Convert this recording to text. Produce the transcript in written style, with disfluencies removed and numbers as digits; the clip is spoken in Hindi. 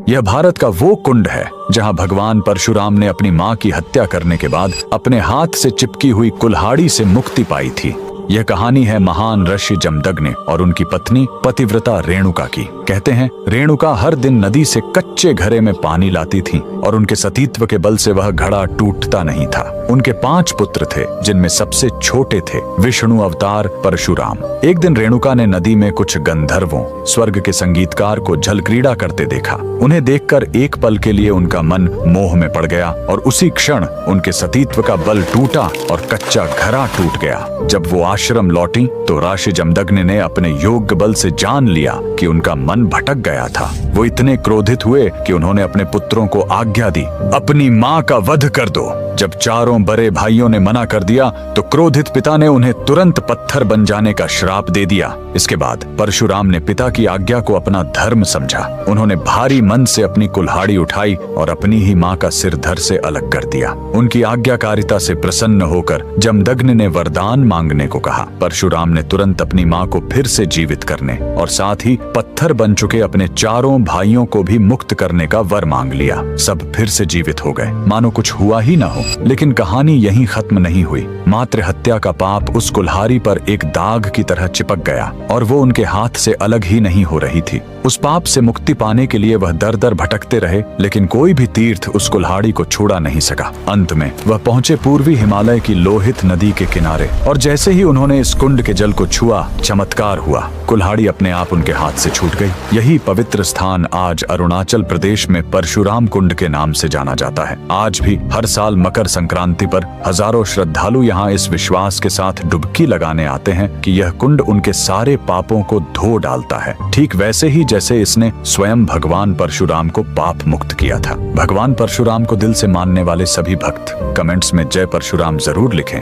यह भारत का वो कुंड है जहां भगवान परशुराम ने अपनी मां की हत्या करने के बाद अपने हाथ से चिपकी हुई कुल्हाड़ी से मुक्ति पाई थी। यह कहानी है महान ऋषि जमदग्नि और उनकी पत्नी पतिव्रता रेणुका की। कहते हैं रेणुका हर दिन नदी से कच्चे घड़े में पानी लाती थी और उनके सतीत्व के बल से वह घड़ा टूटता नहीं था। उनके 5 पुत्र थे जिनमें सबसे छोटे थे विष्णु अवतार परशुराम। एक दिन रेणुका ने नदी में कुछ गंधर्वों स्वर्ग के संगीतकार को जल क्रीड़ा करते देखा। उन्हें देखकर एक पल के लिए उनका मन मोह में पड़ गया और उसी क्षण उनके सतीत्व का बल टूटा और कच्चा घड़ा टूट गया। जब वो आश्रम लौटी तो ऋषि जमदग्नि ने अपने योग बल से जान लिया कि उनका मन भटक गया था। वो इतने क्रोधित हुए कि उन्होंने अपने पुत्रों को आज्ञा दी, अपनी मां का वध कर दो। जब चारों बड़े भाइयों ने मना कर दिया तो क्रोधित पिता ने उन्हें तुरंत पत्थर बन जाने का श्राप दे दिया। इसके बाद परशुराम ने पिता की आज्ञा को अपना धर्म समझा। उन्होंने भारी मन से अपनी कुल्हाड़ी उठाई और अपनी ही मां का सिर धड़ से अलग कर दिया। उनकी आज्ञाकारिता से प्रसन्न होकर जमदग्नि ने वरदान मांगने को कहा। परशुराम ने तुरंत अपनी मां को फिर से जीवित करने और साथ ही पत्थर बन चुके अपने चारों भाइयों को भी मुक्त करने का वर मांग लिया। सब फिर से जीवित हो गए, मानो कुछ हुआ ही ना हो। लेकिन कहानी यहीं खत्म नहीं हुई। मातृ हत्या का पाप उस कुल्हाड़ी पर एक दाग की तरह चिपक गया और वो उनके हाथ से अलग ही नहीं हो रही थी। उस पाप से मुक्ति पाने के लिए वह दर दर भटकते रहे, लेकिन कोई भी तीर्थ उस कुल्हाड़ी को छुड़ा नहीं सका। अंत में वह पहुंचे पूर्वी हिमालय की लोहित नदी के किनारे और जैसे ही उन्होंने इस कुंड के जल को छुआ, चमत्कार हुआ। कुल्हाड़ी अपने आप उनके हाथ से छूट गई। यही पवित्र स्थान आज अरुणाचल प्रदेश में परशुराम कुंड के नाम से जाना जाता है। आज भी हर साल मकर संक्रांति पर हजारों श्रद्धालु यहाँ इस विश्वास के साथ डुबकी लगाने आते हैं कि यह कुंड उनके सारे पापों को धो डालता है, ठीक वैसे ही जैसे इसने स्वयं भगवान परशुराम को पाप मुक्त किया था। भगवान परशुराम को दिल से मानने वाले सभी भक्त कमेंट्स में जय परशुराम जरूर लिखें।